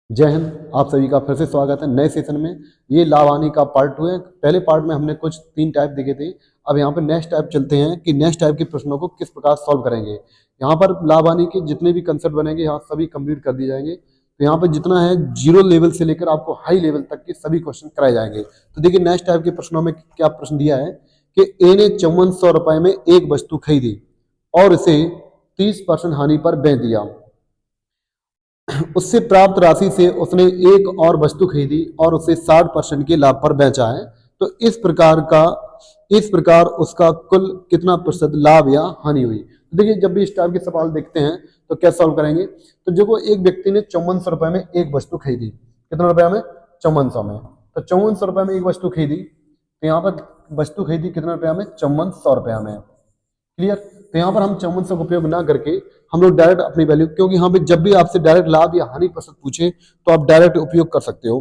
जय हिंद। आप सभी का फिर से स्वागत है नए सेशन में। ये लाभ हानि का पार्ट 2 है। पहले पार्ट में हमने कुछ 3 टाइप देखे थे। अब यहाँ पे नेक्स्ट टाइप चलते हैं कि नेक्स्ट टाइप के प्रश्नों को किस प्रकार सॉल्व करेंगे। यहाँ पर लाभ हानि के जितने भी कंसेप्ट बनेंगे यहाँ सभी कंप्लीट कर दिए जाएंगे। तो यहाँ पर जितना है जीरो लेवल से लेकर आपको हाई लेवल तक के सभी क्वेश्चन कराए जाएंगे। तो देखिए नेक्स्ट टाइप के प्रश्नों में क्या प्रश्न दिया है कि ए ने 5400 रुपए में एक वस्तु खरीदी और इसे 30% हानि पर बेच दिया। उससे प्राप्त राशि से उसने एक और वस्तु खरीदी और उसे 60% के लाभ पर बेचा है। तो इस प्रकार उसका कुल कितना प्रतिशत लाभ या हानि हुई। तो देखिए जब भी इस टाइप के सवाल देखते हैं तो क्या सॉल्व करेंगे। तो देखो एक व्यक्ति ने 5400 रुपए में एक वस्तु खरीदी। कितना रुपया में? 5400 में। तो 5400 रुपए में एक वस्तु खरीदी। तो यहाँ पर वस्तु खरीदी कितना रुपया में? 5400 रुपया में। क्लियर। तो यहाँ पर हम 5400 का उपयोग ना करके हम लोग डायरेक्ट अपनी वैल्यू, क्योंकि यहाँ पे जब भी आपसे डायरेक्ट लाभ या हानि प्रतिशत पूछे तो आप डायरेक्ट उपयोग कर सकते हो।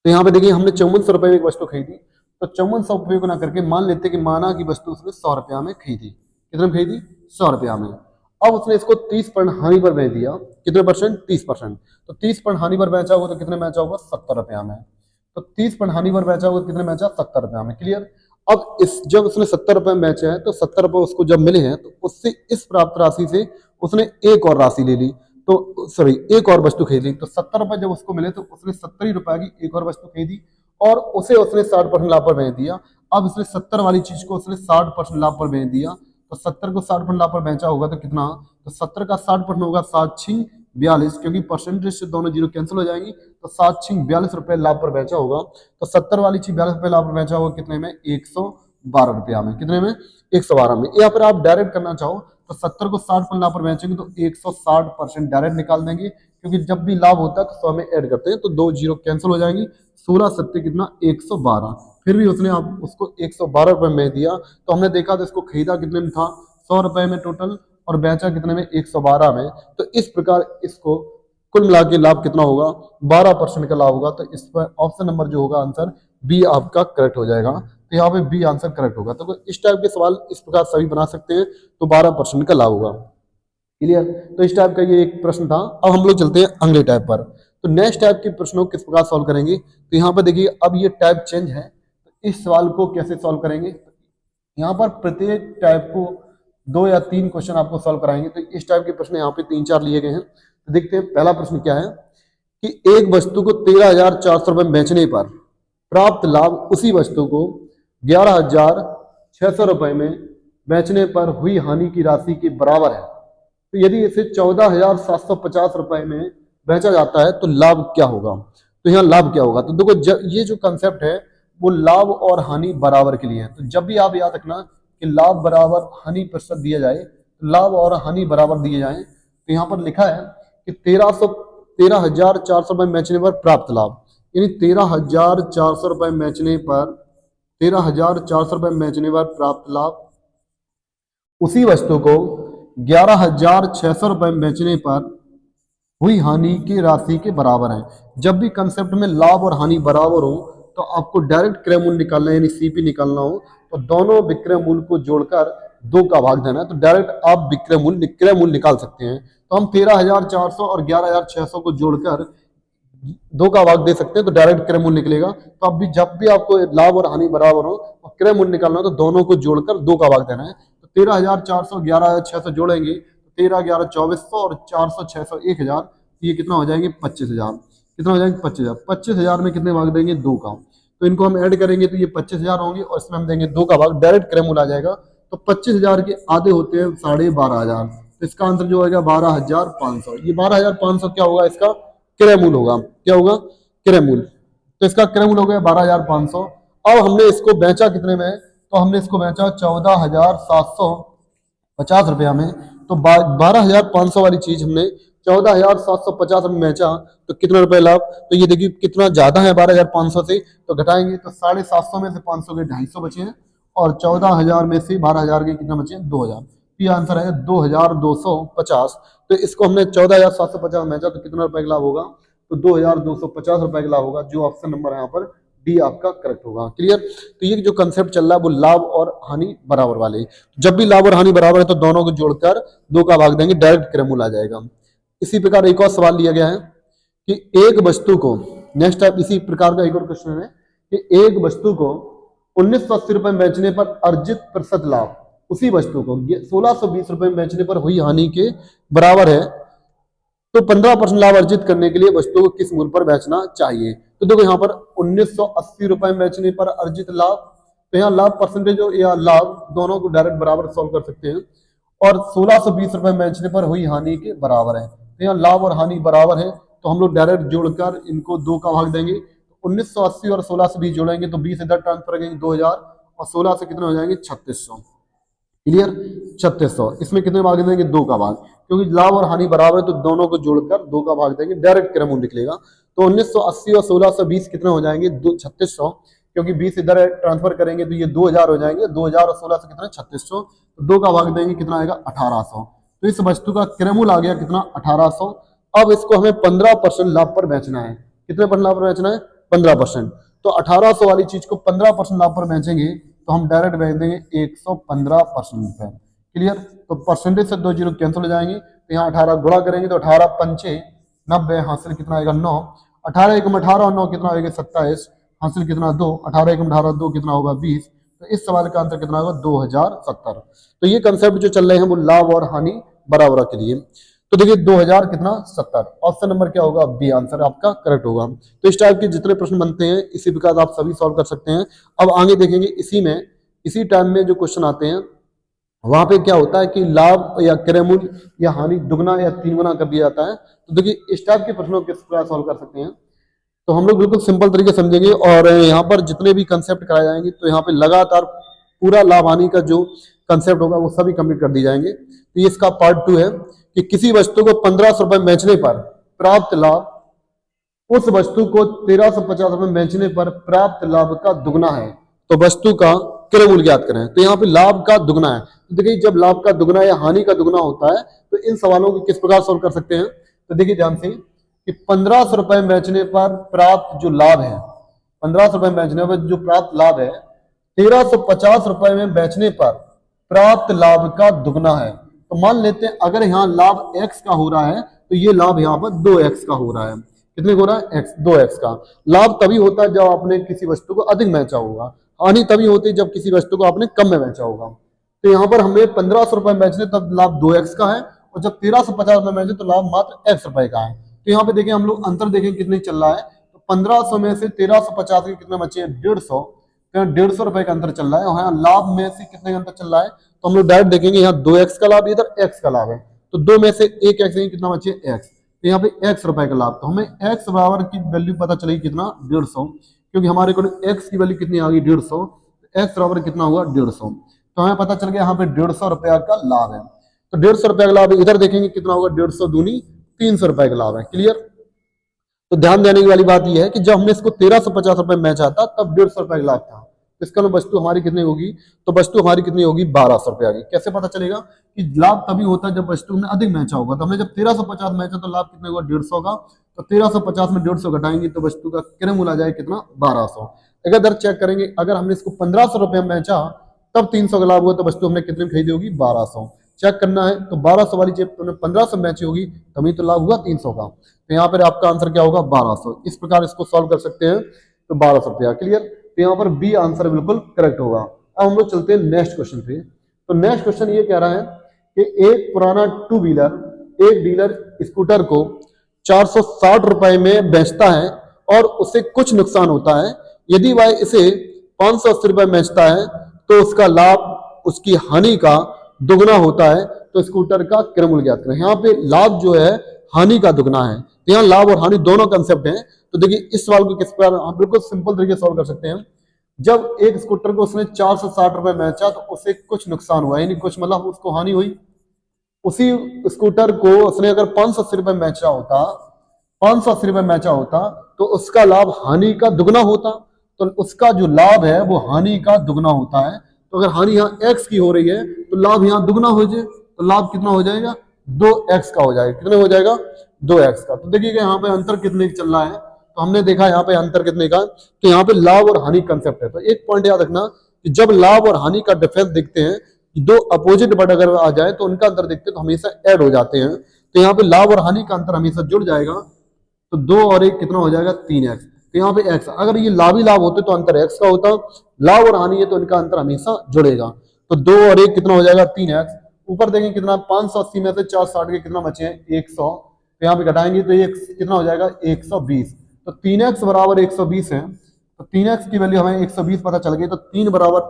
तो यहाँ पे देखिए हमने 5400 रुपए में एक वस्तु खरीदी। तो 5400 उपयोग ना करके मान लेते कि माना की वस्तु उसने 100 रुपया में खरीदी। कितने में खरीदी? 100 रुपया में। अब उसने इसको 30% हानि पर बेच दिया। कितने परसेंट? 30%। तो 30% हानि पर बेचा होगा तो कितने बेचा होगा? 70 रुपया में। तो 30% हानि पर बेचा होगा कितने बेचा? 70 रुपया में। क्लियर। अब इस जब उसने 70 रुपए में बेचा है तो 70 रुपए उसको जब मिले हैं तो उससे इस प्राप्त राशि से उसने एक और राशि ले ली। तो सॉरी एक और वस्तु खरीदी। तो 70 रुपए जब उसको मिले तो उसने 70 ही रुपए की एक और वस्तु खरीदी और उसे उसने 60% लाभ पर बेच दिया। अब इसने 70 वाली चीज को उसने 60% लाभ पर बेच दिया। तो 70 को 60% लाभ पर बेचा होगा तो कितना? तो 70 का 60% होगा 7×6 42, क्योंकि परसेंटेज से दोनों जीरो कैंसिल हो जाएंगी। तो 7×6 42 रुपए लाभ पर बेचा होगा। तो 70 वाली चीज 42 रुपए लाभ पर बेचा होगा कितने में? 112 रुपया में। कितने में? 112 में। या फिर आप डायरेक्ट करना चाहो तो 70 को 60% लाभ पर बेचेंगे तो 160% डायरेक्ट निकाल देंगे, क्योंकि जब भी लाभ होता है तो 100 में ऐड करते हैं तो दो जीरो कैंसिल हो जाएंगी। 16 सत्ते कितना? 112। फिर भी उसने आप उसको 112 रुपए में दिया। तो हमने देखा तो इसको खरीदा कितने में था? 100 रुपए में टोटल, और बेचा कितने में? 112 में। तो इस प्रकार इसको कुल मिला के लाभ कितना होगा? 12% का लाभ होगा। तो इस पर ऑप्शन नंबर जो होगा आंसर बी आपका करेक्ट हो जाएगा। तो यहाँ पे बी आंसर करेक्ट होगा। तो इस टाइप के सवाल इस प्रकार सभी बना सकते हैं तो 12% का लाभ होगा। क्लियर। तो इस टाइप का ये एक प्रश्न था। अब हम लोग चलते हैं अगले टाइप पर। तो नेक्स्ट टाइप के प्रश्नों को किस प्रकार सॉल्व करेंगे। तो यहाँ पर देखिए अब ये टाइप चेंज है। तो इस सवाल को कैसे सॉल्व करेंगे। यहाँ पर प्रत्येक टाइप को 2 या 3 क्वेश्चन आपको सॉल्व कराएंगे। तो इस टाइप के प्रश्न यहाँ पे 3-4 लिए गए हैं। तो देखते हैं पहला प्रश्न क्या है कि एक वस्तु को 13,400 रुपए बेचने पर प्राप्त लाभ उसी वस्तु को 11,600 रुपए में बेचने पर हुई हानि की राशि के बराबर है। तो यदि इसे 14,750 रुपए में बेचा जाता है तो लाभ क्या होगा। तो यहाँ लाभ क्या होगा। तो देखो ये जो कंसेप्ट है वो लाभ और हानि बराबर के लिए है। तो जब भी आप याद रखना कि लाभ बराबर हानि प्रतिशत दिया जाए, तो लाभ और हानि बराबर दिए जाए। तो यहाँ पर लिखा है कि 13,400 रुपए बेचने पर प्राप्त लाभ, यानी 13,400 रुपए बेचने पर 13,400 रुपए बेचने पर प्राप्त लाभ उसी वस्तु को 11,600 रुपए बेचने पर हुई हानि की राशि के बराबर है। जब भी कंसेप्ट में लाभ और हानि बराबर हो तो आपको डायरेक्ट क्रय मूल्य निकालना है, यानी सीपी निकालना हो तो दोनों विक्रय मूल्य को जोड़कर 2 का भाग देना है। तो डायरेक्ट आप क्रय मूल्य निकाल सकते हैं। तो हम 13,400 और 11,600 को जोड़कर 2 का भाग दे सकते हैं तो डायरेक्ट क्रय मूल्य निकलेगा। तो अब भी जब भी आपको लाभ और हानि बराबर हो और क्रय मूल्य निकालना हो तो दोनों को जोड़कर 2 का भाग देना है। तो 13,400 11,600 जोड़ेंगे तो 13 11 2400 और 400 600 1000। ये कितना हो जाएंगे? 25,000। कितना हो जाएंगे? 25,000। 25,000 में कितने भाग देंगे? 2 का। तो इनको हम ऐड करेंगे तो ये 25,000 होंगे और इसमें हम देंगे 2 का भाग, डायरेक्ट क्रय मूल्य आ जाएगा। तो 25,000 के आधे होते हैं 12,500। तो इसका आंसर जो होगा 12,500। ये 12,500 क्या होगा? इसका क्रय मूल्य होगा। क्या होगा? क्रय मूल्य। तो इसका क्रय मूल्य हो गया 12,500। अब हमने इसको बेचा कितने में? तो हमने इसको बेचा 14,750 रुपया में। तो 12,500 वाली चीज हमने 14,750 में बेचा तो कितना रुपए लाभ। तो ये देखिए कितना ज्यादा है 12,500 से, तो घटाएंगे तो 750 में से 500 के 250 बचे हैं और 14,000 में से 12,000 के कितना बचे हैं? 2,000। ये आंसर है 2,250। तो इसको हमने 14,750 में बेचा तो कितना रुपए का लाभ होगा? तो 2,250 रुपए का लाभ होगा। जो ऑप्शन नंबर है यहाँ पर डी आपका करेक्ट होगा। क्लियर। तो ये जो कंसेप्ट चल रहा है वो लाभ और हानि बराबर वाले। जब भी लाभ और हानि बराबर है तो दोनों को जोड़कर 2 का भाग देंगे, डायरेक्ट क्रय मूल्य आ जाएगा। इसी प्रकार एक और सवाल लिया गया है कि एक वस्तु को, नेक्स्ट टाइप इसी प्रकार का एक और क्वेश्चन है कि एक वस्तु को 1980 रुपए में बेचने पर अर्जित प्रतिशत लाभ उसी वस्तु को 1620 रुपए में बेचने पर हुई हानि के बराबर है, तो 15% लाभ अर्जित करने के लिए वस्तु को किस मूल्य पर बेचना चाहिए। तो देखो यहाँ पर 1980 रुपए में बेचने पर अर्जित लाभ, तो यहाँ लाभ परसेंटेज या लाभ दोनों को डायरेक्ट बराबर सॉल्व कर सकते हैं, और 1620 रुपए में बेचने पर हुई हानि के बराबर है। तो यहाँ लाभ और हानि बराबर है, तो हम लोग डायरेक्ट जोड़कर इनको 2 का भाग देंगे। 1980 और 1620 जोड़ेंगे तो 20 इधर ट्रांसफर करेंगे 2000, और 16 से कितने हो जाएंगे 3600। क्लियर, 3600। इसमें कितने भाग देंगे 2 का भाग, क्योंकि लाभ और हानि बराबर है तो दोनों को जोड़कर 2 का भाग देंगे, डायरेक्ट क्रम निकलेगा। तो 1980 और 1620 कितने हो जाएंगे 3600, क्योंकि 20 इधर ट्रांसफर करेंगे तो ये 2000 हो जाएंगे, 2000 और 16 से कितना 3600, तो 2 का भाग देंगे कितना आएगा 1800। तो इस वस्तु का क्रयमूल्य आ गया कितना 1800। अब इसको हमें 15% लाभ पर बेचना है। कितने पर लाभ पर बेचना है 15%। तो 1800 वाली चीज को 15% लाभ पर बेचेंगे तो हम डायरेक्ट बेच देंगे 115% रुपए। क्लियर, तो परसेंटेज से 2 जीरो कैंसिल हो जाएंगे, तो यहाँ 18 गुणा करेंगे तो 18 पंचे 90, हासिल कितना आएगा 9, 18 एक 18 और 9 कितना आएगा 27, हासिल कितना 2, 18 एक 18 2 कितना होगा 20। तो इस सवाल का आंसर कितना होगा 2070। तो ये कंसेप्ट जो चल रहे हैं वो लाभ और हानि बराबर के लिए। तो देखिए 2000 कितना 70, ऑप्शन नंबर क्या होगा बी, आंसर आपका करेक्ट होगा। तो इस टाइप के जितने प्रश्न बनते हैं इसी प्रकार आप सभी सॉल्व कर सकते हैं। अब आगे देखेंगे इसी टाइम में जो क्वेश्चन आते हैं वहां पे क्या होता है कि लाभ या क्रयमूल्य या हानि दुगना या 3 गुना कर दिया जाता है। तो देखिए इस टाइप के प्रश्नों को किस प्रकार सॉल्व कर सकते हैं, तो हम लोग बिल्कुल सिंपल तरीके से समझेंगे, और यहाँ पर जितने भी कंसेप्ट कराए जाएंगे तो यहाँ पे लगातार पूरा लाभ हानि का जो कंसेप्ट होगा वो सभी कंप्लीट कर दी जाएंगे। तो ये इसका पार्ट 2 है कि किसी वस्तु को 1500 रुपए में बेचने पर प्राप्त लाभ उस वस्तु को 1350 रुपए में बेचने पर प्राप्त लाभ का दुगना है, तो वस्तु का क्रयमूल्य ज्ञात करें। तो यहाँ पे लाभ का दुगना है, तो देखिए जब लाभ का दुगना या हानि का दुगना होता है तो इन सवालों को किस प्रकार सोल्व कर सकते हैं। तो देखिए ध्यान से कि 1500 रुपए में बेचने पर प्राप्त जो लाभ है, 1500 रुपए में बेचने पर जो प्राप्त लाभ है 1350 रुपए में बेचने पर प्राप्त लाभ का दुगना है। तो मान लेते हैं अगर यहाँ लाभ x का हो रहा है तो ये लाभ यहाँ पर 2x का हो रहा है। कितने को हो रहा है x, 2x का। लाभ तभी होता है जब आपने किसी वस्तु को अधिक बेचा होगा, हानि तभी होती है जब किसी वस्तु को आपने कम में बेचा होगा। तो यहाँ पर हमें 1500 रुपए में बेचने तब लाभ 2x का है, और जब 1350 में बेचे तो लाभ मात्र x रुपए का है। तो यहाँ पे देखें हम लोग अंतर देखें कितने चल रहा है, तो 1500 में से 1350 के कितने बचे हैं 150, तो 150 रुपए का अंतर चल रहा है, और यहाँ लाभ में से कितने का अंतर चल रहा है, तो हम लोग डायरेक्ट देखेंगे यहाँ 2x का लाभ, इधर x का लाभ है, तो 2 में से एक x कितना बचे x, तो यहाँ पे x रुपए का लाभ। तो हमें x बराबर की वैल्यू पता चलेगी कितना 150, क्योंकि हमारे को x की वैल्यू कितनी आ गई 150, x बराबर कितना हुआ 150, तो हमें पता चल गया यहाँ पे 150 रुपया का लाभ है। तो 150 रुपया का लाभ इधर देखेंगे कितना होगा 150 दूनी 300 रुपए का लाभ है। क्लियर, तो ध्यान देने की वाली बात यह है कि जब हमने इसको 1350 रुपए में बेचा था तब 150 रुपए का लाभ था, तो इसका वस्तु हमारी कितनी होगी, तो वस्तु हमारी कितनी होगी 1200 रुपया की। कैसे पता चलेगा कि लाभ तभी होता है जब वस्तु हमने अधिक बेचा होगा। तो हमने जब 1350 बेचा तो लाभ कितने हुआ 150 का, तो 1350 में 150 घटाएंगे तो वस्तु का क्रयमूल्य आ जाए कितना 1200। अगर इधर चेक करेंगे अगर हमने इसको 1500 रुपये में बेचा तब 300 का लाभ हुआ तो वस्तु हमने कितने में खरीदी होगी 1200। चेक करना है तो 1200 वाली चीज तुमने 1500 में बेची होगी तभी तो लाभ हुआ 300 का। तो यहाँ पर आपका आंसर क्या होगा 1200। इस प्रकार इसको सॉल्व कर सकते हैं, तो 1200 रुपया। क्लियर, तो यहाँ पर बी आंसर बिल्कुल करेक्ट होगा। अब हम लोग चलते हैं नेक्स्ट क्वेश्चन पे। तो नेक्स्ट क्वेश्चन ये कह रहा है कि एक पुराना 2 व्हीलर एक डीलर स्कूटर को 460 रुपए में बेचता है और उसे कुछ नुकसान होता है। यदि वह इसे 580 रुपए में बेचता है तो उसका लाभ उसकी हानि का दुगना होता है, तो स्कूटर का क्रयमूल्य ज्ञात करें। यहाँ पे लाभ जो है हानि का दुगना है, तो यहाँ लाभ और हानि दोनों कंसेप्ट हैं। तो देखिए इस सवाल को किस प्रकार हम बिल्कुल सिंपल तरीके से सॉल्व कर सकते हैं। जब एक स्कूटर को उसने 460 रुपए बेचा तो उसे कुछ नुकसान हुआ, यानी कुछ मतलब उसको हानि हुई। उसी स्कूटर को उसने अगर 580 रुपए में बेचा होता, 580 रुपए में बेचा होता तो उसका लाभ हानि का दुगना होता, तो उसका जो लाभ है वो हानि का दुगना होता है। तो अगर हानि यहाँ x की हो रही है तो लाभ यहाँ दुगना हो जाए, तो लाभ कितना हो जाएगा 2x का हो जाएगा। कितने हो जाएगा 2x का। तो देखिएगा यहाँ पे अंतर कितने चल रहा है, तो हमने देखा यहाँ पे अंतर कितने का, तो यहाँ पे लाभ और हानि कंसेप्ट है। तो एक पॉइंट याद रखना कि जब लाभ और हानि का डिफरेंस देखते हैं, दो अपोजिट वर्ड अगर आ जाए तो उनका अंतर देखते हैं तो हमेशा ऐड हो जाते हैं। तो यहाँ पे लाभ और हानि का अंतर हमेशा जुड़ जाएगा, तो 2 और 1 कितना हो जाएगा 3x। तो यहाँ पे x, अगर ये लाभ ही लाभ होते तो अंतर x का होता, लाभ और हानि है तो इनका अंतर हमेशा जुड़ेगा। तो 2 और 1 कितना हो जाएगा 3x। ऊपर देखें कितना 580 में से 460 के कितना बचे हैं 100, तो यहाँ पे घटाएंगे तो ये कितना हो जाएगा 120। तो 3x बराबर 120 है, तो 3x की वैल्यू हमें 120 पता चल गई। तो 3 बराबर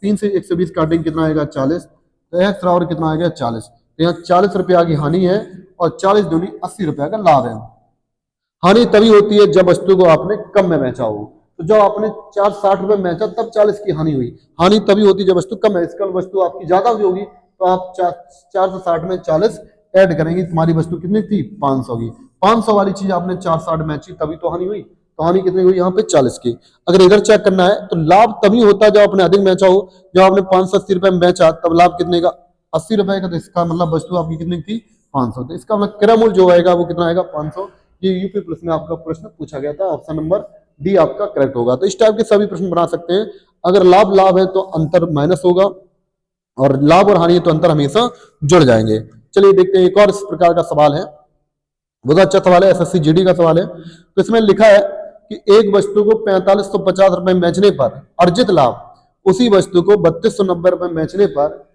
3 से 120 काटेंगे कितना आएगा 40, तो x बराबर कितना आएगा 40। तो यहाँ 40 रुपया की हानि है और 40 दूनी 80 रुपया का लाभ है। हानि तभी होती है जब वस्तु को आपने कम में बेचा हो। तो जब आपने 460 रुपए में बेचा तब 40 की हानि हुई। हानि तभी होती है जब वस्तु कम है, इसका वस्तु आपकी ज्यादा हुई होगी तो आप 460 में 40 ऐड करेंगे, तुम्हारी वस्तु कितनी थी 500 की। 500 वाली चीज आपने 460 में बेची तभी तो हानि हुई। तो हानि कितनी हुई यहाँ पे 40 की। अगर इधर चेक करना है तो लाभ तभी होता है जब आपने अधिक बेचा हो। जब आपने 580 रुपए में बेचा तब लाभ कितने का 80 रुपए का, तो इसका मतलब वस्तु आपकी कितनी थी 500। तो इसका मतलब क्रय मूल्य जो आएगा वो कितना आएगा 500। ये यूपी प्लस में आपका प्रश्न पूछा गया था, ऑप्शन नंबर डी आपका करेक्ट होगा। तो इस टाइप के सभी प्रश्न बना सकते हैं। अगर लाभ लाभ है तो अंतर माइनस होगा और लाभ और हानि है तो अंतर हमेशा जुड़ जाएंगे। चलिए देखते हैं एक और इस प्रकार का सवाल है, बहुत अच्छा सवाल है, एसएससी जीडी का सवाल है। तो इसमें लिखा है कि एक वस्तु को 4550 रुपए में बेचने पर अर्जित लाभ उसी वस्तु को 3290 रुपए में बेचने पर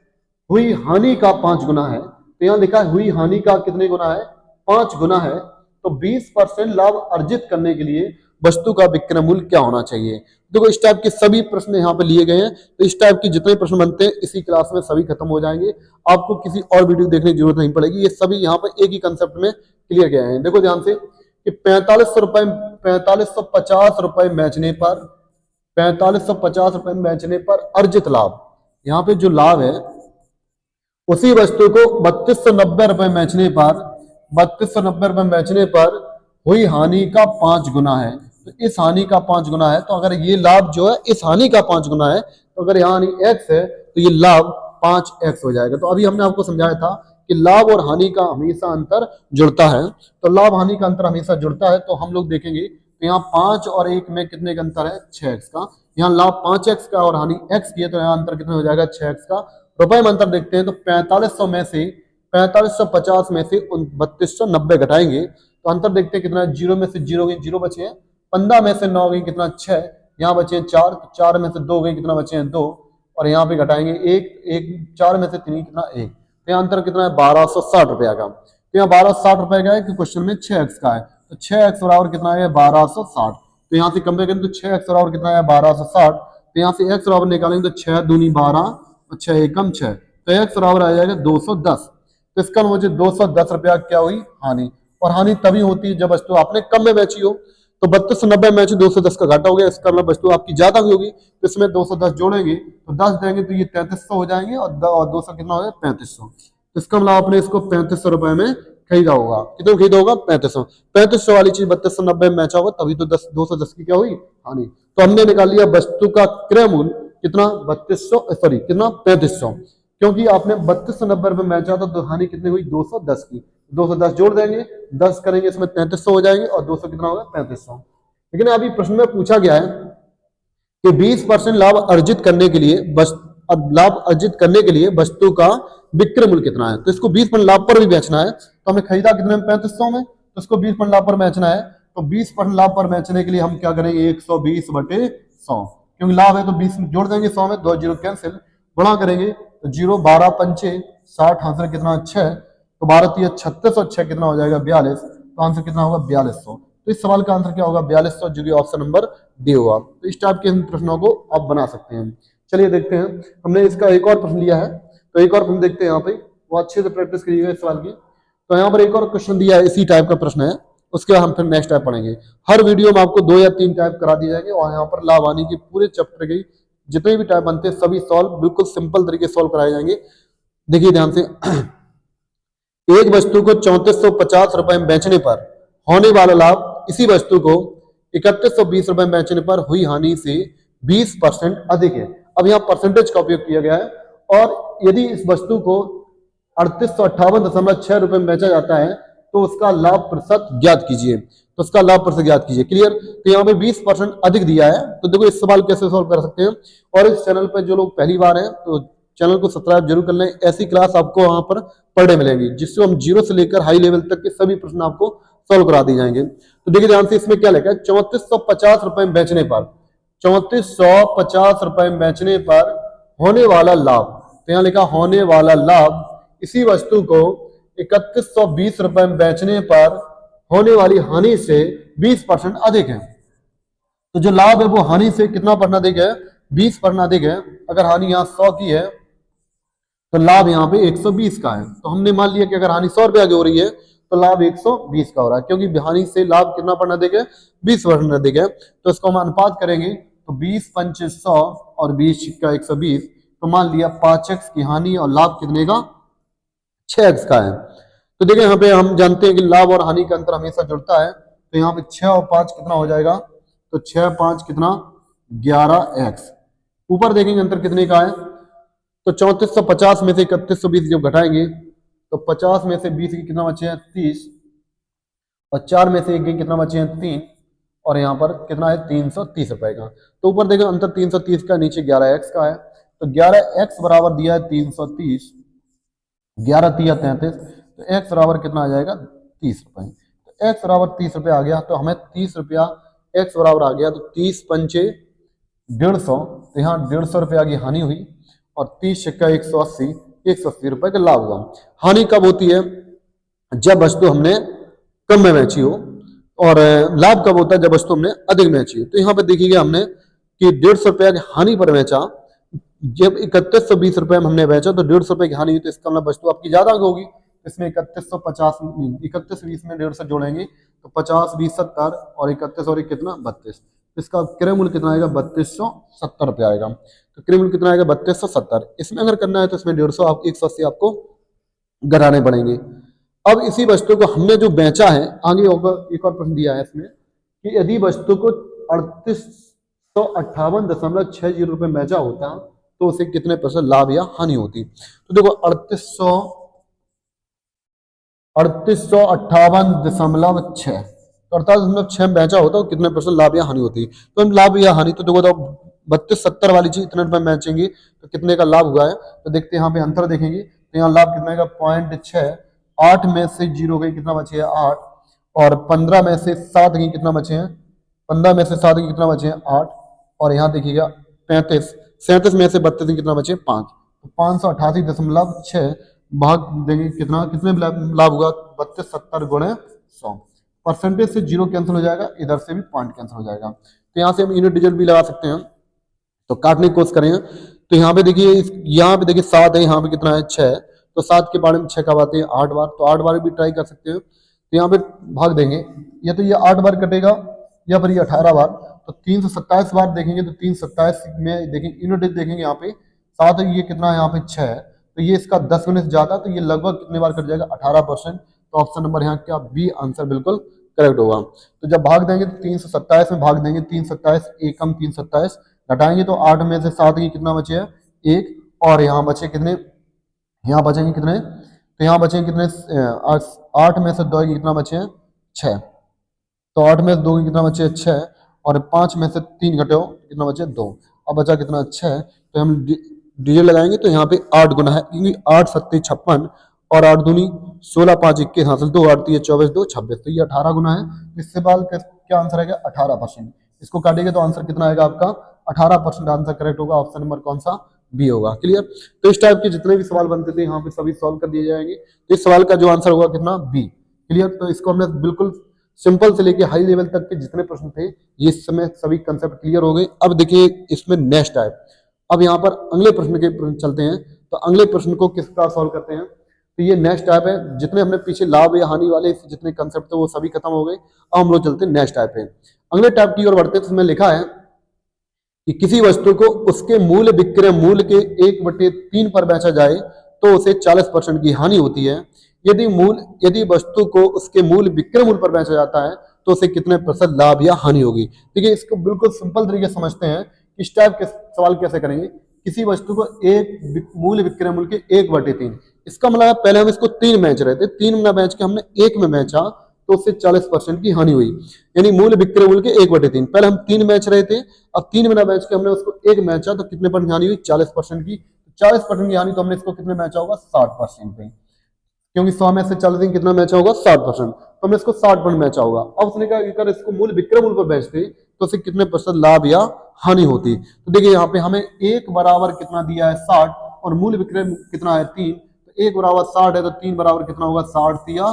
हुई हानि का 5 गुना है। तो यहाँ लिखा है हुई हानि का कितने गुना है 5 गुना है। तो 20% लाभ अर्जित करने के लिए वस्तु का विक्रय मूल्य क्या होना चाहिए। देखो इस टाइप के सभी प्रश्न यहाँ पे लिए गए हैं। तो इस टाइप के जितने प्रश्न बनते हैं इसी क्लास में सभी खत्म हो जाएंगे, आपको किसी और वीडियो देखने की जरूरत नहीं पड़ेगी। ये सभी यहाँ पे एक ही कंसेप्ट में क्लियर गए हैं। देखो ध्यान से कि 4550 रुपए बेचने पर 4550 रुपए बेचने पर अर्जित लाभ, यहाँ पे जो लाभ है उसी वस्तु को 3290 रुपए बेचने पर 3290 रुपए बेचने पर हुई हानि का 5 गुना है। तो इस हानि का 5 गुना है, तो अगर ये लाभ जो है इस हानि का 5 गुना है, तो अगर यहाँ हानि x है तो ये लाभ 5x हो जाएगा। तो अभी हमने आपको समझाया था कि लाभ और हानि का हमेशा अंतर जुड़ता है। तो लाभ हानि का अंतर हमेशा जुड़ता है। तो हम लोग देखेंगे तो यहाँ 5 और 1 में कितने का अंतर है 6x का। यहाँ लाभ 5x का और हानि x की है, तो यहाँ अंतर कितना हो जाएगा 6x का। रुपए में अंतर देखते हैं तो 4500 में से 4550 में से 3290 घटाएंगे तो अंतर देखते हैं कितना, जीरो में से जीरो गई, जीरो बचे हैं। 15 में से 9 गई कितना 6, यहाँ बचे हैं 4, 4 में से 2 गई कितना बचे हैं 2, और यहाँ पे घटाएंगे 1, 4 में से 3 कितना 1। तो यहाँ अंतर कितना है 1260 रुपया का। तो यहाँ 1260 रुपए का है कि क्वेश्चन में 6x का है, तो 6x बराबर कितना है 1260। तो यहाँ से कंपेयर करें तो 6x बराबर कितना है 1260। तो यहाँ से x बराबर निकालेंगे तो 6 दूनी 12 और 6 एकम 6, तो x बराबर आ जाएगा 210। तो इसका मुझे 210 रुपया क्या हुई हानि। और हानि तभी होती है जब वस्तु आपने कम में बेची हो। तो 3290 में 210 का घाटा हो गया, इसका मतलब वस्तु आपकी ज्यादा हुई होगी। तो इसमें 210 जोड़ेंगे तो 10 देंगे तो ये 3300 हो जाएंगे और 200 कितना हो जाएगा 3500। तो इसका मतलब आपने इसको 3500 रुपए में खरीदा होगा। कितना खरीदा होगा 3500 वाली चीज 3290 में बेचा होगा, तभी तो 210 की क्या हुई हानि। तो हमने निकाल लिया वस्तु का क्रय मूल्य कितना 3500, क्योंकि आपने 3290 रुपए में बेचा था, तो हानि कितनी हुई 210 की। 210 जोड़ देंगे, 10 करेंगे इसमें 3300 हो जाएंगे और 200 कितना होगा 3500। लेकिन अभी प्रश्न में पूछा गया है कि 20% लाभ अर्जित करने के लिए वस्तु का विक्रय मूल्य कितना है। तो इसको 20% लाभ पर भी बेचना है, तो हमें खरीदा कितने में 3500 में, तो इसको 20% लाभ पर बेचना है। तो 20% लाभ पर बेचने के लिए हम क्या करेंगे 120/100, क्योंकि लाभ है तो 20 जोड़ देंगे 100 में, 2 जीरो कैंसिल, गुणा करेंगे तो 0 12 पंचे 60 आंसर कितना 6, तो 12 3 36 और 6 कितना हो जाएगा 42, तो आंसर कितना होगा 4200। तो इस सवाल का आंसर क्या होगा 4200, जो कि ऑप्शन नंबर डी होगा। तो इस टाइप के प्रश्नों को आप बना सकते हैं। चलिए देखते हैं, हमने इसका एक और प्रश्न लिया है, तो एक और प्रश्न देखते हैं यहाँ पे, वो अच्छे से प्रैक्टिस करिएगा इस सवाल की। तो यहाँ पर एक और क्वेश्चन दिया है, इसी टाइप का प्रश्न है, उसके बाद हम फिर नेक्स्ट टाइप पढ़ेंगे। हर वीडियो में आपको 2 या 3 टाइप करा दिए जाएंगे और यहाँ पर लाभ हानि की पूरे चैप्टर की जितने भी टाइप बनते हैं सभी सॉल्व बिल्कुल सिंपल तरीके से सॉल्व कराए जाएंगे। देखिए ध्यान से, एक वस्तु को 3450 रुपए में बेचने पर होने वाला लाभ इसी वस्तु को 3120 रुपए में बेचने पर हुई हानि से 20% अधिक है। अब यहाँ परसेंटेज का उपयोग किया गया है, और यदि इस वस्तु को 3858.6 रुपए में बेचा जाता है तो उसका लाभ प्रतिशत ज्ञात कीजिए। तो उसका लाभ प्रतिशत ज्ञात कीजिए। क्लियर। तो यहाँ पे 20% अधिक दिया है, तो देखो इस सवाल कैसे सॉल्व कर सकते हैं। और इस चैनल पर जो लोग पहली बार हैं तो चैनल को सब्सक्राइब जरूर कर लें। ऐसी क्लास आपको वहां पर पर डे मिलेगी जिससे हम जीरो से लेकर हाई लेवल तक के सभी प्रश्न आपको सॉल्व करा दी जाएंगे। तो देखिए ध्यान से, इसमें क्या लिखा है, 3450 रुपए में बेचने पर, 3450 रुपए में बेचने पर होने वाला लाभ, तो यहाँ लिखा होने वाला लाभ, इसी वस्तु को 3120 रुपए में बेचने पर होने वाली हानि से 20% अधिक है। तो जो लाभ है वो हानि से कितना परसेंट अधिक है, 20% अधिक है। अगर हानि यहाँ 100 की है तो लाभ यहाँ पे 120 का है। तो हमने मान लिया कि अगर हानि 100 रुपए आगे हो रही है तो लाभ 120 का हो रहा है, क्योंकि हानि से लाभ कितना परसेंट अधिक है, 20% अधिक है। तो इसको हम अनुपात करेंगे तो 20 पंचे 100 और 20 का 120, तो मान लिया 5x की हानि और लाभ कितने का, 6x का है। तो देखिए यहाँ पे हम जानते हैं कि लाभ और हानि का अंतर हमेशा जुड़ता है। तो यहाँ पे 6 और 5 कितना हो जाएगा, तो 6 5 कितना, 11x। ऊपर देखेंगे अंतर कितने का है, तो 3450 में से 3120 जब घटाएंगे तो 50 में से 20 की कितना बचे हैं, 30, और 4 में से 1 की कितना बचे हैं, 3, और यहाँ पर कितना है, 330 रुपए का। तो ऊपर देखो अंतर 330 का, नीचे 11x का है। तो 11x बराबर दिया है 330, 11 तिया 33, तो x बराबर कितना आ जाएगा, 30 रुपए। तो x बराबर 30 रुपए आ गया, तो हमें 30 रुपया x बराबर आ गया। तो 30 पंचे 150, तो यहाँ 150 रुपया की हानि हुई, और 30 छक्का 180, 180 रुपए का लाभ हुआ। हानि कब होती है, जब वस्तु हमने कम में बेची हो, और लाभ कब होता है, जब वस्तु हमने अधिक में बेची हो। तो यहाँ पे देखिएगा हमने कि 150 रुपया की हानि पर बेचा, जब 3120 रुपए में हमने बेचा तो 150 रुपए की हानि हुई, तो इसका मतलब वस्तु आपकी ज्यादा होगी। इसमें 3150, 3120 में 150 जोड़ेंगे तो 50 20 70, और 31 और 1 कितना, 32। इसका क्रय मूल्य कितना आएगा, 3270 रुपया आएगा। तो क्रय मूल्य कितना आएगा, 3270। इसमें अगर करना है तो इसमें 150 आप 180 आपको घटाने पड़ेंगे। अब इसी वस्तु को हमने जो बेचा है, आगे होगा एक और प्रश्न दिया है इसमें कि यदि वस्तु को 3858.60 रुपए बेचा होता तो उसे कितने % लाभ या हानि होती। तो देखो 3858.6, तो 38.6 बेचा होता तो कितने % लाभ या हानि होती। तो हम लाभ या हानि, तो देखो तो 3270 वाली चीज इतने रुपए में बेचेंगे तो कितने का लाभ हुआ है। तो देखते हैं यहाँ पे अंतर देखेंगे, तो यहाँ लाभ कितने का, 0.6, 8 में से 0 गई, कितना बचे है, 8, और 15 में से 7 गई, कितना बचे हैं, 15 में से 7 गई, कितना बचे हैं, 8, और यहाँ देखिएगा 35, 37 में से 32 गई, कितना बचे, 5। तो 588.6 भाग देंगे कितना, कितने लाभ हुआ, 3270 गुणे 100। परसेंटेज से 0 कैंसिल हो जाएगा, इधर से भी पॉइंट कैंसिल हो जाएगा। तो यहाँ से हम यूनिट डिजिट भी लगा सकते हैं। तो काटने की कोशिश करेंगे, तो यहाँ पे देखिए, यहाँ पे देखिए 7 है, यहाँ पे कितना है, 6। तो 7 के बारे में 6 कब आते हैं, 8 बार, तो 8 बार भी ट्राई कर सकते हो। तो यहाँ पे भाग देंगे, या तो ये 8 बार कटेगा या फिर ये 18 बार। तो 327 बार देखेंगे, तो 327 में देखेंगे यूनिट डिजिट देखेंगे, यहाँ पे 7 है, ये कितना है, यहाँ पे 6 है, तो ये इसका 10 गुने ज्यादा, तो ये लगभग कितने बार कट जाएगा, 18%। तो ऑप्शन नंबर यहाँ क्या, बी आंसर बिल्कुल करेक्ट होगा। तो जब भाग देंगे तो 327 में भाग देंगे, 327 एकम 327, घटाएंगे तो 8 में से 7 की कितना बचे है, 1, और यहाँ बचे कितने, यहाँ बचेंगे कितने, तो यहाँ बचेंगे कितने, 8 में से 2 की कितना बचे हैं, 6। तो 8 में से 2 की कितना बचे, 6, और 5 में से 3 घटे कितना बचे, 2। अब बचा कितना, 6। तो हम डिजिट लगाएंगे तो यहाँ पे 8 गुना है, क्योंकि 8 सत्ते 56, और 8 दूनी 16, 5 21 हासिल, 2 8 3 24, 2 26, तो ये 18 गुना है। इससे बाद क्या आंसर आएगा, 18%। इसको काटेंगे तो आंसर कितना आएगा आपका, 18% आंसर करेक्ट होगा। ऑप्शन नंबर कौन सा, बी होगा। क्लियर। तो इस टाइप के जितने भी सवाल बनते थे यहाँ पे सभी सॉल्व कर दिए जाएंगे। तो इस सवाल का जो आंसर होगा कितना, बी। क्लियर। तो इसको हमने बिल्कुल सिंपल से लेके हाई लेवल तक के जितने प्रश्न थे ये इस समय सभी कंसेप्ट क्लियर हो गए। अब देखिए इसमें नेक्स्ट टाइप, अब यहाँ पर अगले प्रश्न के प्रश्न चलते हैं। तो अगले प्रश्न को किस प्रकार सॉल्व करते हैं, तो ये नेक्स्ट टाइप है। जितने हमने पीछे लाभ या हानि वाले जितने कंसेप्ट थे वो सभी खत्म हो गए। अब हम लोग चलते हैं नेक्स्ट टाइप पे। अगले टाइप की ओर बढ़ते हैं। तो इसमें लिखा है कि किसी वस्तु को उसके मूल विक्रय मूल्य के 1/3 पर बेचा जाए तो उसे 40% की हानि होती है। यदि वस्तु को उसके मूल विक्रय मूल्य पर बेचा जाता है तो उसे कितने % लाभ या हानि होगी। ठीक है, इसको बिल्कुल सिंपल तरीके से समझते हैं। इस टाइप के सवाल कैसे करेंगे। किसी वस्तु को एक मूल विक्रय मूल्य के 1/3, इसका मतलब पहले हम इसको 3 बेच रहे थे, 3 में बेच के हमने 1 में बेचा तो उससे 40% की हानि हुई। यानी मूल विक्रय मूल्य के 1/3, पहले हम 3 बेच रहे थे, अब 3 में ना बेच के हमने उसको 1 बेचा तो कितने % हानि हुई, 40% की। 40% की हानि तो हमने इसको कितने बेचा होगा, 60% पे। क्योंकि 100 में से 40 कितना मैच होगा 60%, तो हमें इसको 60% मैच होगा। अब उसने कहा कि अगर इसको मूल विक्रय मूल्य पर बेचते तो उसे कितने प्रतिशत लाभ या हानि होती। तो देखिए यहाँ पे हमें एक बराबर कितना दिया है 60 और मूल विक्रय कितना है 3, तो एक बराबर 60 है तो 3 बराबर कितना होगा 60 या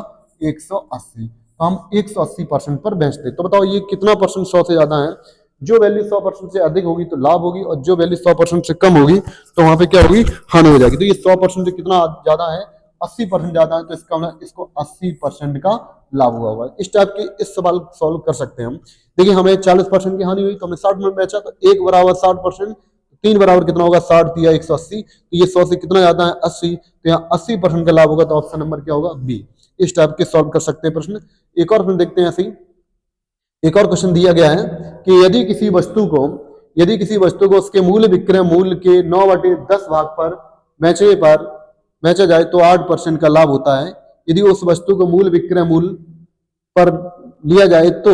180, तो हम 180% पर बेचते। तो बताओ ये कितना परसेंट 100 से ज्यादा है। जो वैल्यू 100% से अधिक होगी तो लाभ होगी और जो वैल्यू 100% से कम होगी तो वहां पे क्या होगी हानि हो जाएगी। तो ये 100% से कितना ज्यादा है 80% ज्यादा है, तो इसका मतलब इसको 80% का लाभ हुआ होगा। इस टाइप के इस सवाल सॉल्व कर सकते हैं हम। देखिए हमें 40% की हानि हुई तो हमने 60 में बेचा, तो एक बराबर 60%, 3 बराबर कितना होगा 60 या 180, तो ये 100 से कितना ज्यादा है 80, तो यहाँ 80% का लाभ होगा, तो ऑप्शन नंबर क्या होगा बी। इस टाइप के सॉल्व कर सकते हैं प्रश्न। एक और प्रश्न देखते हैं ऐसे ही। एक और क्वेश्चन दिया गया है कि यदि किसी वस्तु को उसके मूल्य विक्रय मूल्य के 9/10 भाग पर बेचने पर बेचा जाए तो 8% का लाभ होता है। यदि उस वस्तु को मूल्य विक्रय मूल्य पर लिया जाए तो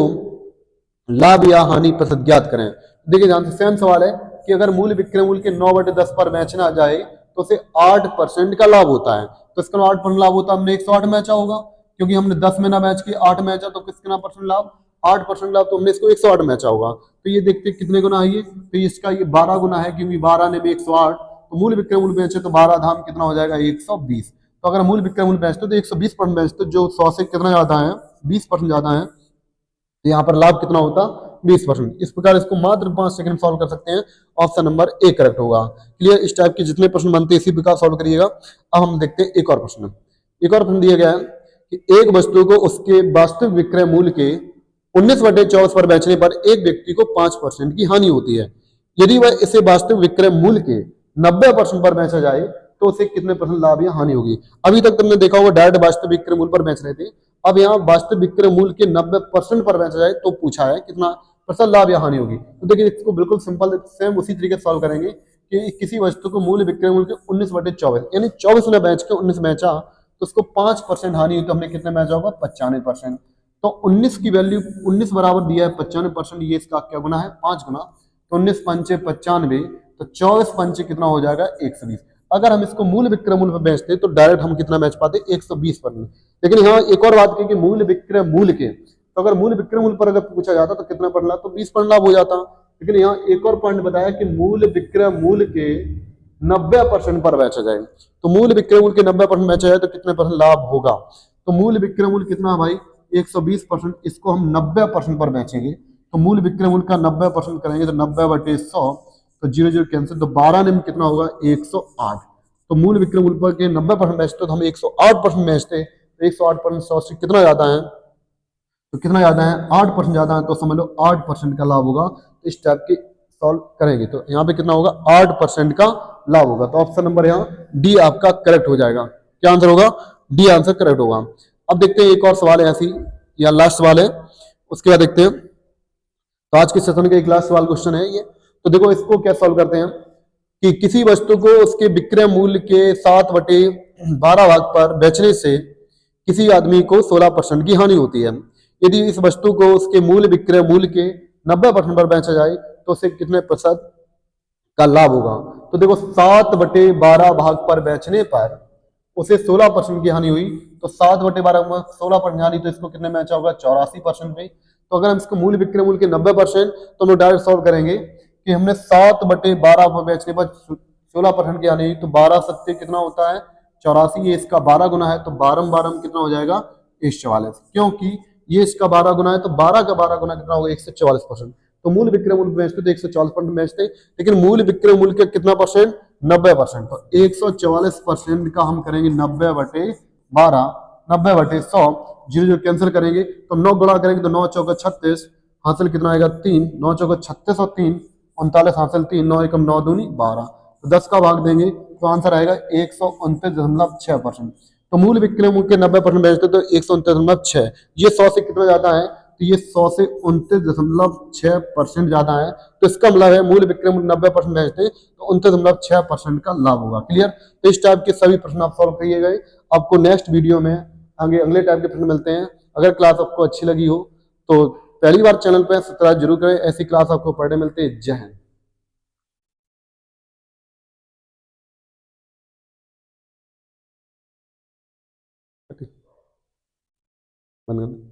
लाभ या हानि प्रतिशत ज्ञात करें। देखिए ध्यान से सेम सवाल है कि अगर मूल्य विक्रय मूल्य के 9/10 पर बेचना जाए तो उसे 8% का लाभ होता है। तो इसका 8% लाभ होता है, हमने 108 बेचा होगा, क्योंकि हमने 10 में ना बेच के 8 में बेचा, तो कितना परसेंट लाभ 8% लाभ, तो हमने इसको 108 बेचा होगा। तो ये देखते कितने गुना है ये, तो इसका ये 12 गुना है, क्योंकि 12 ने भी 108, तो मूल्य विक्रय मूल्य बेचे तो 12 धाम कितना हो जाएगा 120। तो अगर मूल्य विक्रय मूल्य बेचते तो 120% बेचते, जो 100 से कितना ज्यादा है 20% ज्यादा है, तो यहाँ पर लाभ कितना होता 20%। इस प्रकार इसको मात्र 5 सेकंड में सॉल्व कर सकते हैं। ऑप्शन नंबर ए करेक्ट होगा। क्लियर। इस टाइप के जितने प्रश्न बनते हैं इसी प्रकार सॉल्व करिएगा। अब हम देखते हैं एक और प्रश्न। एक और प्रश्न दिया गया है कि एक वस्तु को उसके वास्तविक विक्रय मूल्य के 19/24 पर बेचने पर एक व्यक्ति को 5% की हानि होती है। यदि वह इसे वास्तविक विक्रय मूल्य के 90% पर बेचा जाए तो उसे कितने परसेंट लाभ या हानि होगी। अभी तक तुमने देखा होगा डायरेक्ट वास्तविक विक्रय मूल्य पर बेच रहे थे, अब यहाँ वास्तविक विक्रय मूल्य के 90% पर बेचा जाए तो पूछा है कितना प्रतिशत लाभ या हानि होगी। तो देखिए इसको बिल्कुल सिंपल सेम उसी तरीके से सॉल्व करेंगे कि किसी वस्तु को मूल्य विक्रय मूल्य के 19/24 यानी 24 ने बेच के 19 बेचा तो उसको 5% हानि हुई, तो हमने कितने बेचा होगा 95%। तो 19 की वैल्यू 19 बराबर दिया है 95%, ये इसका क्या गुना है 5 गुना, तो 19 पंचे 95, तो 24 पंचे कितना हो जाएगा 120। अगर हम इसको मूल्य विक्रय मूल्य पर बेचते तो डायरेक्ट हम कितना बेच पाते 120%। लेकिन यहाँ एक और बात की कि मूल्य विक्रय मूल्य के, तो अगर मूल्य विक्रय मूल्य पर अगर पूछा जाता तो कितना परसेंट लाभ, तो 20% लाभ हो जाता। लेकिन यहाँ एक और पॉइंट बताया कि मूल्य विक्रय मूल्य के 90% पर बेचा जाए, तो मूल्य विक्रय मूल्य के 90% बेचा जाए तो कितने परसेंट लाभ होगा। तो मूल्य विक्रय मूल्य कितना है भाई 120%, इसको हम 90% पर बेचेंगे, तो मूल्य विक्रय मूल्य का 90% करेंगे तो 90/100, तो 0 कैंसिल, तो 12 में कितना होगा 108। तो मूल्य विक्रय मूल्य पर के 90% बेचते तो हम 108% बेचते, तो 108% 100 से कितना ज्यादा है, तो कितना ज्यादा है 8% ज्यादा है, तो समझ लो 8% का लाभ होगा। तो इस टाइप के सॉल्व करेंगे तो यहाँ पे कितना होगा 8% का लाभ होगा। तो ऑप्शन नंबर यहाँ डी आपका करेक्ट हो जाएगा। क्या आंसर होगा डी आंसर करेक्ट होगा। अब देखते हैं एक और सवाल है ऐसी, या लास्ट सवाल है, उसके बाद देखते हैं। तो आज के सेशन का एक लास्ट सवाल क्वेश्चन है ये। तो देखो इसको क्या सॉल्व करते हैं कि किसी वस्तु को उसके विक्रय मूल्य के 7/12 भाग पर बेचने से किसी आदमी को 16% की हानि होती है। यदि इस वस्तु को उसके मूल्य विक्रय मूल्य के 90% पर बेचा जाए तो उसे कितने प्रतिशत का लाभ होगा। तो देखो 7/12 भाग पर बेचने पर उसे 16% की हानि हुई, तो 7/12 में 16% हानि, तो इसको कितने में बेचा होगा 84% में। तो अगर हम इसको मूल्य विक्रय मूल्य के 90% तो हम लोग डायरेक्ट सॉल्व करेंगे कि हमने 7/12 पर बेचने पर 16% की हानि हुई, तो 12 सत्ते कितना होता है 84, ये इसका 12 गुना है, तो 12 कितना हो जाएगा 144, क्योंकि ये इसका 12 गुना है, तो 12 का 12 गुना कितना होगा 144%। तो मूल्य विक्रय मूल्य बेचते तो 144% बेचते, लेकिन मूल्य विक्रय मूल्य का कितना परसेंट 90%, तो 144% का हम करेंगे 90/12, 90/100, 0 कैंसिल करेंगे तो 9 गुणा करेंगे तो 9 चौका 36, हासिल कितना आएगा 3, 9 चौका 36 और 3 39, हासिल 3, 9 एकम 9 दूनी 12, तो 10 का भाग देंगे तो आंसर आएगा 129.6%। तो मूल्य विक्रय मूल्य के 90% बेचते तो 129.6, ये 100 से कितना ज्यादा है, तो ये 100 से 29.6% ज्यादा है। तो इसका मतलब है मूल्य विक्रय मूल्य 90% बेचते तो 29.6% का लाभ होगा। क्लियर। तो इस टाइप के सभी प्रश्न आप सॉल्व करिए गए। आपको नेक्स्ट वीडियो में आगे अगले टाइप के प्रश्न मिलते हैं। अगर क्लास आपको अच्छी लगी हो तो पहली बार चैनल पर सब्सक्राइब जरूर करें, ऐसी क्लास आपको पढ़ने मिलती है। जय हिंद। बंद कर दो।